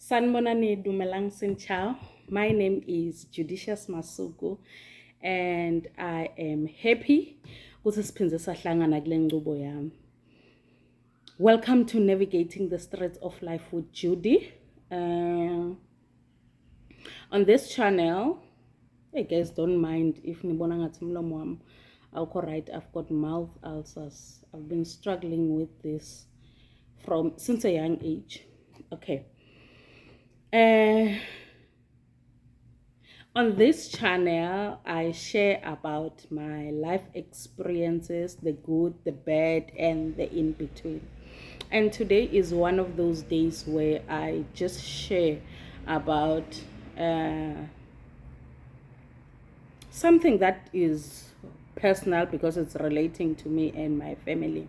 Sanmonani Dumelang Sinchao. My name is Judicious Masuku, and I am happy ukuthi siphindze sahlangana kule ngqubo yami. Welcome to Navigating the Streets of Life with Judy. On this channel, hey guys, don't mind if nibona ngathi umlomo wami awukho right. I've got mouth ulcers. I've been struggling with this since a young age. Okay. On this channel, I share about my life experiences, the good, the bad, and the in-between. And today is one of those days where I just share about something that is personal because it's relating to me and my family.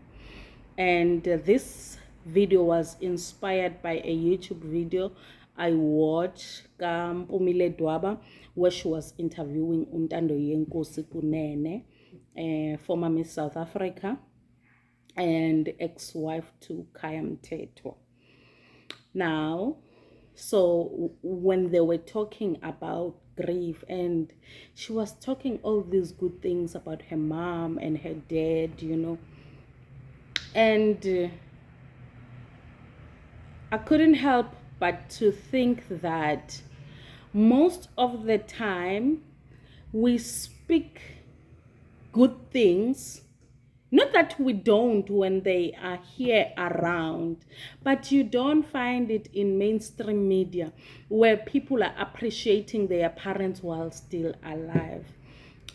And this video was inspired by a YouTube video I watched Mpumile Dwaba, where she was interviewing Untando Yenkosi Kunene, former Miss South Africa and ex-wife to Kaya Mthethwa. Now, so when they were talking about grief, and she was talking all these good things about her mom and her dad, and I couldn't help but to think that most of the time we speak good things, not that we don't when they are here around, but you don't find it in mainstream media where people are appreciating their parents while still alive.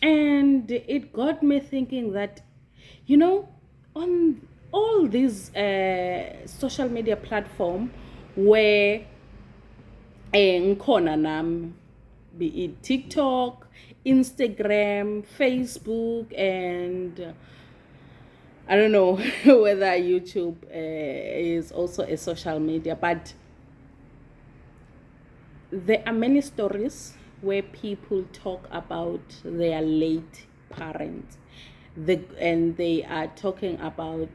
And it got me thinking that, on all these social media platform where ngikhona nami, be it TikTok, Instagram, Facebook, and I don't know whether YouTube is also a social media, but there are many stories where people talk about their late parents, and they are talking about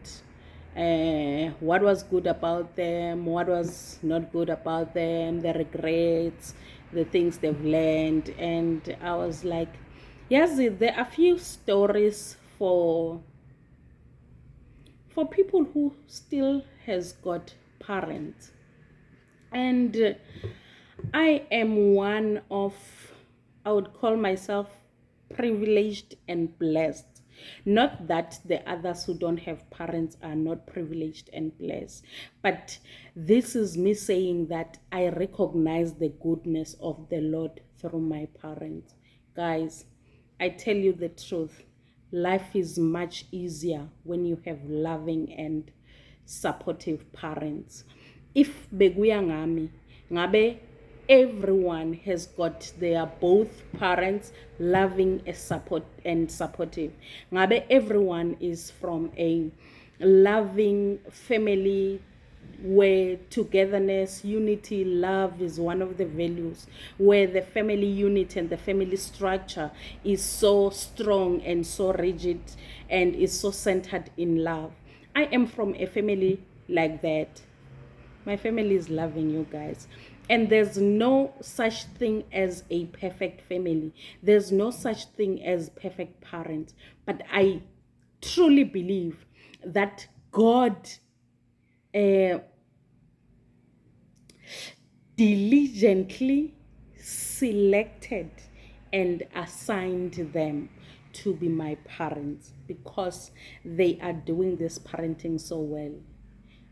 what was good about them, what was not good about them, the regrets, the things they've learned. And I was like, yes, there are a few stories for people who still has got parents. And I am one of, I would call myself privileged and blessed. Not that the others who don't have parents are not privileged and blessed, but this is me saying that I recognize the goodness of the Lord through my parents. Guys, I tell you the truth, life is much easier when you have loving and supportive parents. If beguya ngami, ngabe everyone has got their both parents loving and supportive. Ngabe everyone is from a loving family where togetherness, unity, love is one of the values, where the family unit and the family structure is so strong and so rigid and is so centered in love. I am from a family like that. My family is loving, you guys. And there's no such thing as a perfect family. There's no such thing as perfect parents. But I truly believe that God diligently selected and assigned them to be my parents because they are doing this parenting so well.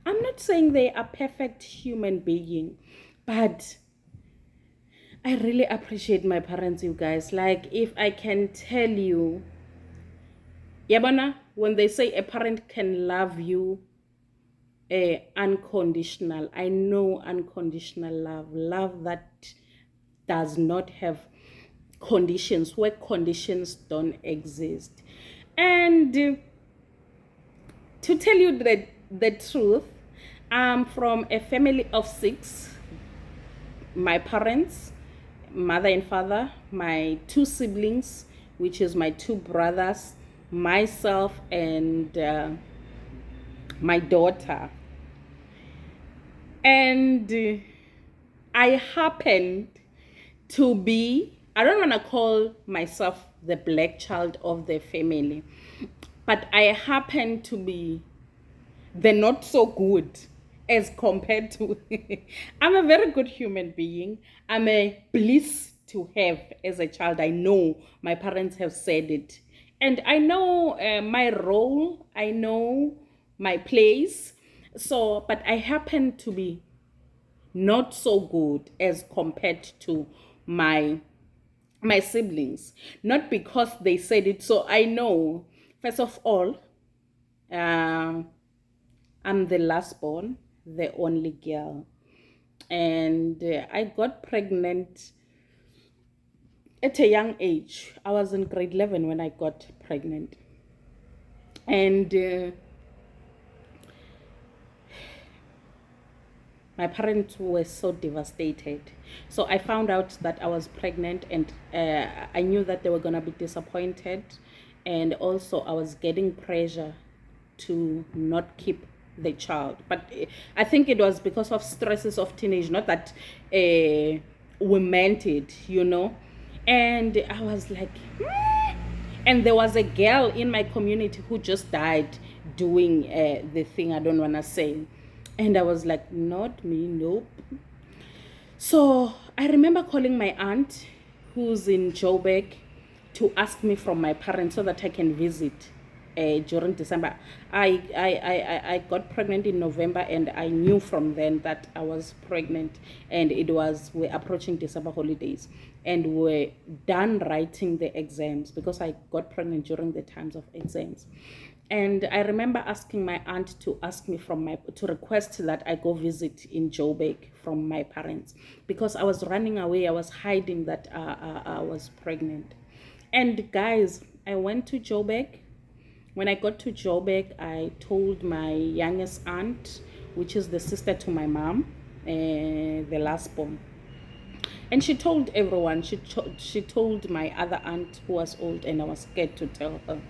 I'm not saying they are perfect human being, but I really appreciate my parents, you guys. Like, if I can tell you, yabana, when they say a parent can love you unconditional, I know unconditional love that does not have conditions, where conditions don't exist. And to tell you the truth, I'm from a family of 6. My parents, mother and father, my 2 siblings, which is my 2 brothers, myself, and my daughter. And I happened to be, I don't want to call myself the black child of the family, but I happen to be the not so good as compared to I'm a very good human being. I'm a bliss to have as a child. I know my parents have said it, and I know my role. I know my place. So but I happen to be not so good as compared to my siblings, not because they said it. So I know, first of all, um I'm the last born, the only girl. And I got pregnant at a young age. I was in grade 11 when I got pregnant. And my parents were so devastated. So I found out that I was pregnant, and I knew that they were going to be disappointed. And also, I was getting pressure to not keep the child. But I think it was because of stresses of teenage, not that we meant it. And I was like, and there was a girl in my community who just died doing the thing I don't want to say. And I was like, not me, nope. So I remember calling my aunt, who's in Joburg, to ask me from my parents so that I can visit during December. I got pregnant in November, and I knew from then that I was pregnant, and we're approaching December holidays, and we're done writing the exams because I got pregnant during the times of exams. And I remember asking my aunt to request that I go visit in Joburg from my parents, because I was running away. I was hiding that I was pregnant. And guys, I went to Joburg. When I got to Joburg, I told my youngest aunt, which is the sister to my mom, the last born. And she told everyone. She told my other aunt, who was old, and I was scared to tell her.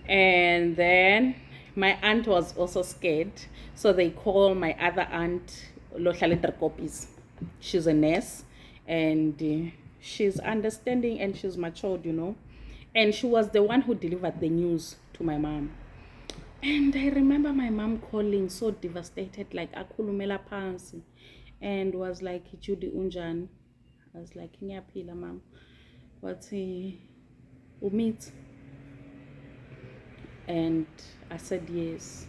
And then my aunt was also scared, so they called my other aunt, copies. She's a nurse, and she's understanding, and she's matured. And she was the one who delivered the news to my mom. And I remember my mom calling so devastated, like akhulumela phansi, and was like, Judy unjan. I was like, ngiyaphila mom. But umit. And I said, yes.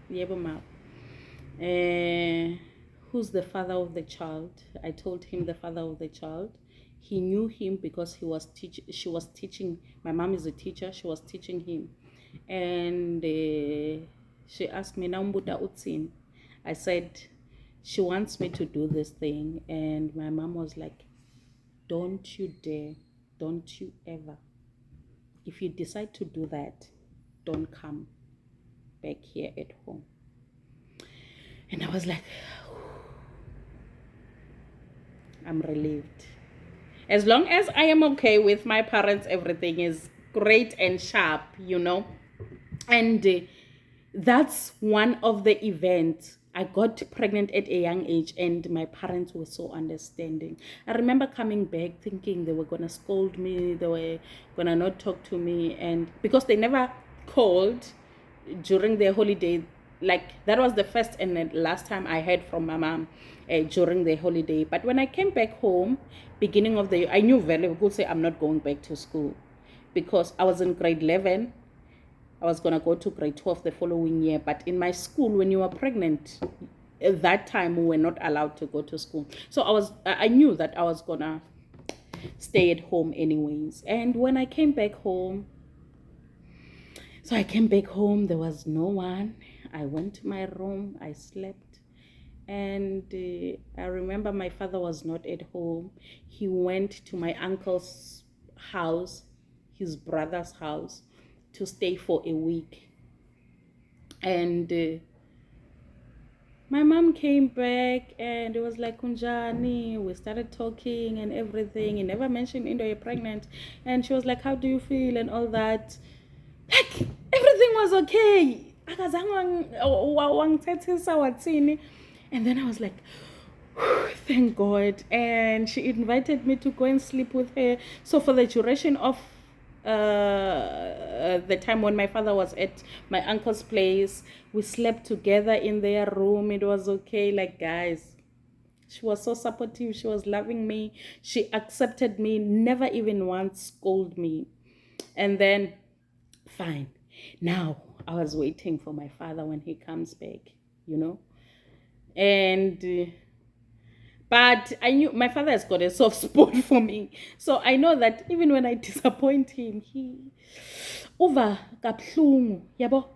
Yebo ma. Who's the father of the child? I told him the father of the child. He knew him because she was teaching. My mom is a teacher. She was teaching him. And she asked me, Naumbuta Utsin. I said, she wants me to do this thing. And my mom was like, don't you dare. Don't you ever. If you decide to do that, don't come back here at home. And I was like, I'm relieved. As long as I am okay with my parents, everything is great and sharp. And that's one of the events. I got pregnant at a young age, and my parents were so understanding. I remember coming back thinking they were going to scold me, they were going to not talk to me, and because they never called during the holiday. Like, that was the first and the last time I heard from my mom during the holiday. But when I came back home, beginning of the year, I knew very well, say I'm not going back to school, because I was in grade 11. I was going to go to grade 12 the following year. But in my school, when you were pregnant, at that time, we were not allowed to go to school. So I knew that I was going to stay at home anyways. And when I came back home, there was no one. I went to my room, I slept. And I remember my father was not at home. He went to my uncle's house, his brother's house, to stay for a week. And my mom came back, and it was like, Kunjani. We started talking and everything. He never mentioned Indo, you're pregnant. And she was like, how do you feel and all that. Like, everything was okay. And then I was like, Thank God. And she invited me to go and sleep with her. So for the duration of the time when my father was at my uncle's place, we slept together in their room. It was okay. Like, guys, she was so supportive. She was loving me. She accepted me, never even once scolded me. And then, fine. Now, I was waiting for my father when he comes back, you know. And but I knew my father has got a soft spot for me. So I know that even when I disappoint him, he over kabuhlungu, yabo,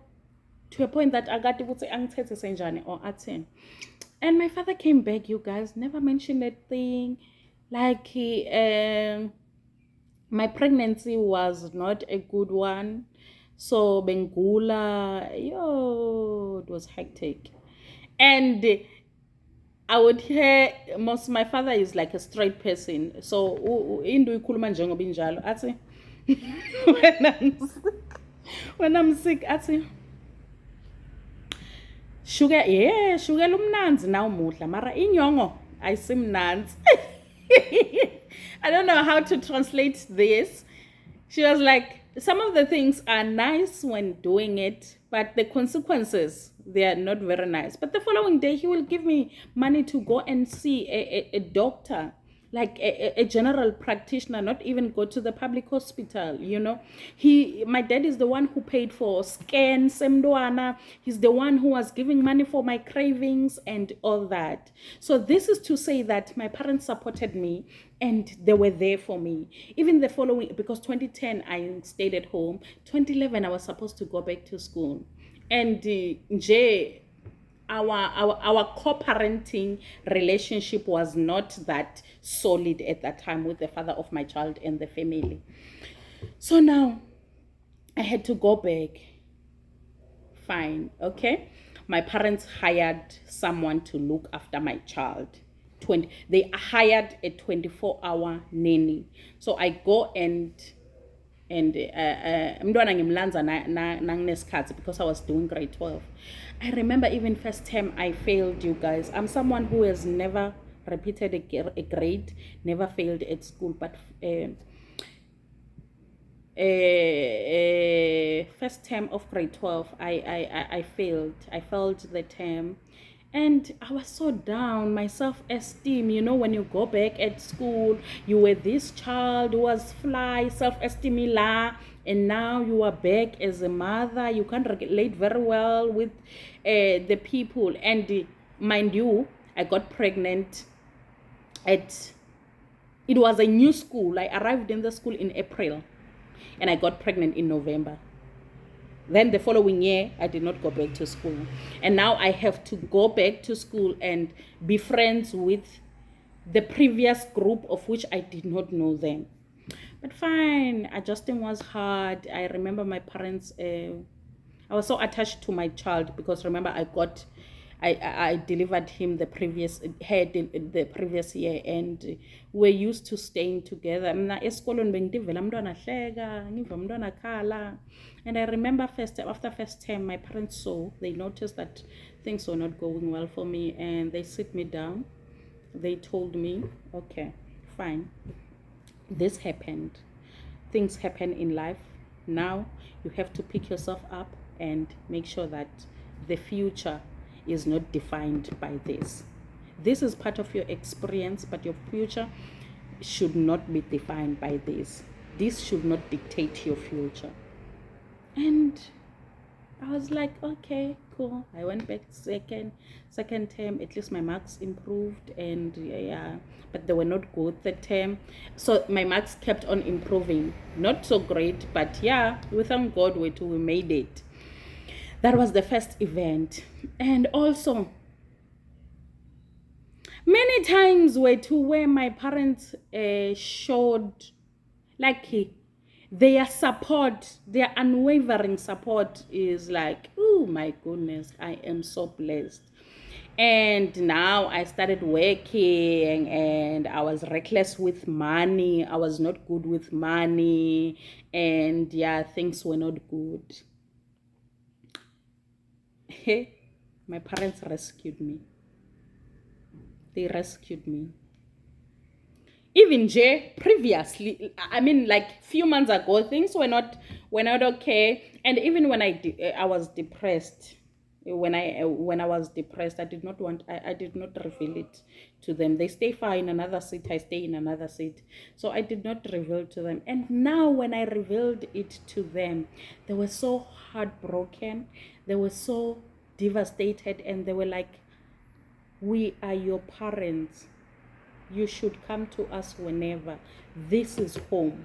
to a point that I got to say angithethe senjani or athini. And my father came back, you guys, never mentioned a thing. Like my pregnancy was not a good one. So Bengula, yo, it was hectic. And I would hear my father is like a straight person. So into ikhuluma njengoba injalo athi when I'm sick athi shukela umnanzi na umuhla mara inyongo ayisimnanzi. I don't know how to translate this. She was like, some of the things are nice when doing it, but the consequences, they are not very nice. But the following day, he will give me money to go and see a doctor, like a general practitioner, not even go to the public hospital, you know. My dad is the one who paid for scan semduana. He's the one who was giving money for my cravings and all that. So this is to say that my parents supported me and they were there for me. Even the following, because 2010 I stayed at home, 2011 I was supposed to go back to school, and our co-parenting relationship was not that solid at that time with the father of my child and the family. So now I had to go back. Fine, okay. My parents hired someone to look after my child. They hired a 24-hour nanny. So I go and mntwana ngimlanza nanginesikhathi because I was doing grade 12. I remember even first term I failed, you guys. I'm someone who has never repeated a grade, never failed at school, but first term of grade 12 I failed. I failed the term. And I was so down, my self-esteem, you know, when you go back at school, you were this child who was fly, self-esteem la, and now you are back as a mother. You can't relate very well with the people. And mind you, I got pregnant it was a new school. I arrived in the school in April, and I got pregnant in November. Then the following year, I did not go back to school. And now I have to go back to school and be friends with the previous group of which I did not know them. But fine, adjusting was hard. I remember my parents, I was so attached to my child because remember I delivered him the previous year, and we're used to staying together. And I remember after first term, my parents saw, they noticed that things were not going well for me, and they sit me down. They told me, okay, fine, this happened. Things happen in life. Now you have to pick yourself up and make sure that the future is not defined by this. This is part of your experience, but your future should not be defined by this. This should not dictate your future. And I was like, okay, cool. I went back second term. At least my marks improved, and yeah, but they were not good third term. So my marks kept on improving. Not so great, but yeah, we thank God we made it. That was the first event. And also, many times where my parents showed like their support, their unwavering support is like, oh my goodness, I am so blessed. And now I started working, and I was reckless with money. I was not good with money, and yeah, things were not good. My parents rescued me. They rescued me. Even Jay previously, I mean, like few months ago, things were not okay. And even when I was depressed, when I was depressed, I did not reveal it to them. They stay far in another seat, I stay in another seat, so I did not reveal to them. And now when I revealed it to them, they were so heartbroken, they were so devastated, and they were like, we are your parents, you should come to us whenever. This is home.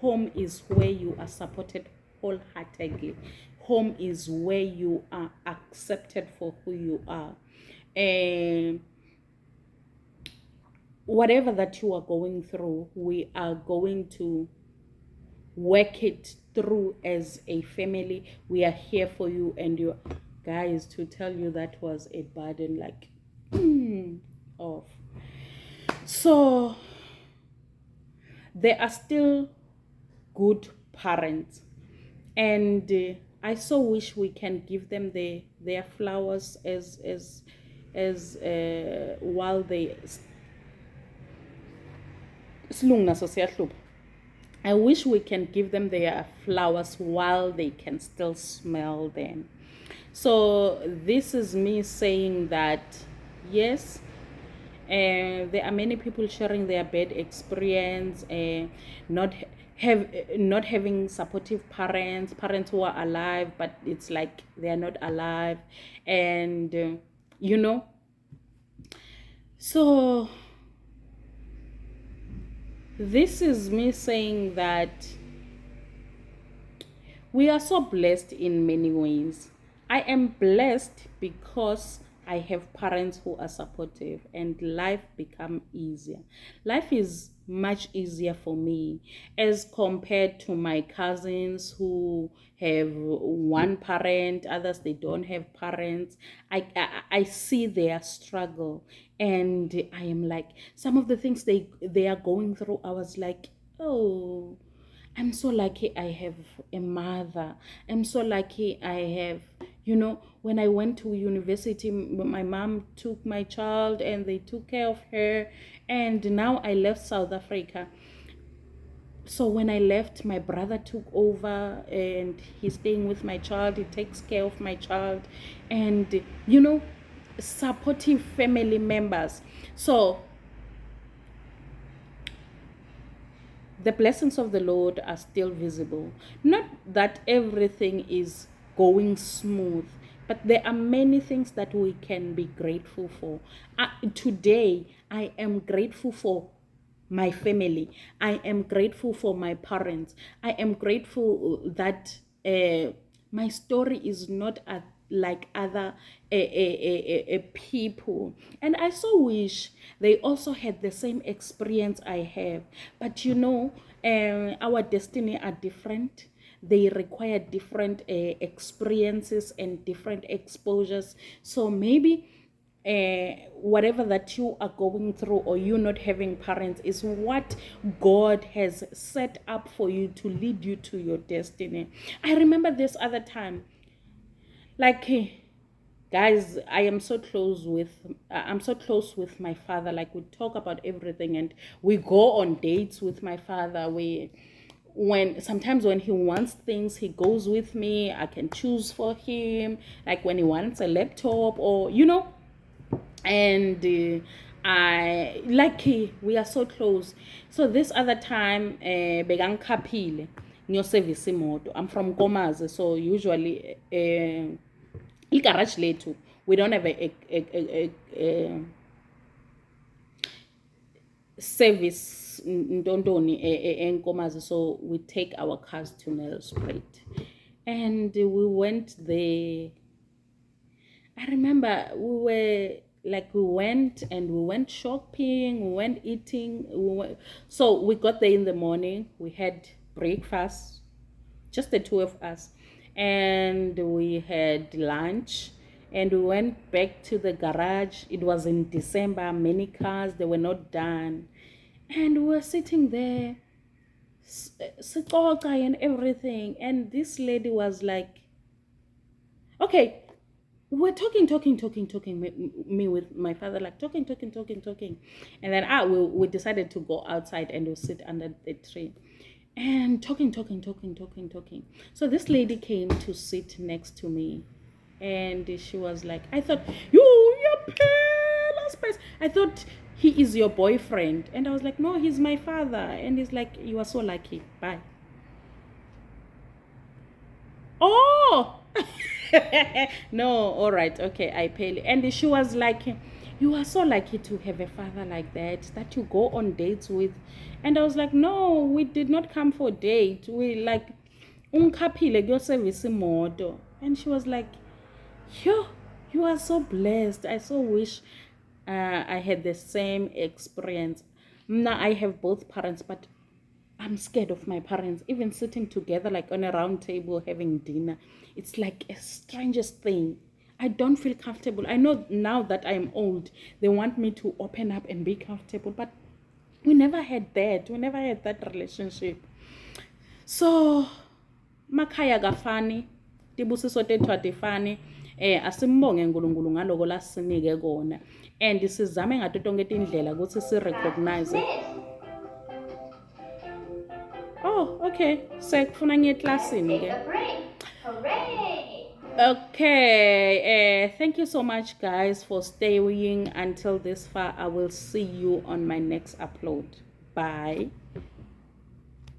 Home is where you are supported wholeheartedly. Home is where you are accepted for who you are. And whatever that you are going through, we are going to work it through as a family. We are here for you. And you guys, to tell you, that was a burden, like off. So there are still good parents, and I so wish we can give them their flowers as while they silungu naso siyahlupha. I wish we can give them their flowers while they can still smell them. So this is me saying that yes, there are many people sharing their bad experience, not not having supportive parents who are alive, but it's like they are not alive, and you know. So this is me saying that we are so blessed in many ways. I am blessed because I have parents who are supportive, and life become easier. Life is much easier for me as compared to my cousins who have one parent, others they don't have parents. I see their struggle, and I am like, some of the things they are going through, I was like, oh, I'm so lucky I have a mother. I'm so lucky I have, when I went to university, my mom took my child and they took care of her. And now I left South Africa. So when I left, my brother took over and he's staying with my child. He takes care of my child. And, supportive family members. So the blessings of the Lord are still visible. Not that everything is going smooth, but there are many things that we can be grateful for. Today, I am grateful for my family. I am grateful for my parents. I am grateful that my story is not like other people, and I so wish they also had the same experience I have. But our destiny are different. They require different experiences and different exposures. So maybe whatever that you are going through, or you not having parents, is what God has set up for you to lead you to your destiny. I remember this other time, like guys, I'm so close with my father. Like, we talk about everything, and we go on dates with my father. Sometimes when he wants things, he goes with me. I can choose for him, like when he wants a laptop, or and I like we are so close. So this other time, begangikhapile ngiyoservice imoto. I'm from Komazi, so usually igarage lethu, we don't have a service ntontoni enkomazi, so we take our cars to Nelspruit, and we went there. I remember we went and we went shopping, we went eating, so we got there in the morning, we had breakfast, just the two of us, and we had lunch, and we went back to the garage. It was in December, many cars, they were not done, and we were sitting there, and everything, and this lady was like, okay, we're talking, me with my father, like talking. And then we decided to go outside and we'll sit under the tree. And talking. So this lady came to sit next to me. And she was like, I thought, you're pale as spice. I thought he is your boyfriend. And I was like, no, he's my father. And he's like, you are so lucky. Bye. Oh! No, all right, okay, I pay. And she was like, you are so lucky to have a father like that you go on dates with. And I was like, no, we did not come for a date. We like, unkaphile kuyoservice imoto. And she was like, yo, you are so blessed. I so wish I had the same experience. Now I have both parents, but I'm scared of my parents. Even sitting together, like on a round table having dinner, it's like a strangest thing. I don't feel comfortable. I know now that I'm old, they want me to open up and be comfortable, but we never had that. We never had that relationship. So, makhaya kafani, tibusiso tethu atifani. Asimbonge uNkulunkulu ngaloko lasinike kona. And sizame ngato tonke tindlela ukuthi si-recognize. Oh, okay. Sekufuna ngiye eklasini ke. Hooray! Okay. Thank you so much, guys, for staying until this far. I will see you on my next upload. Bye.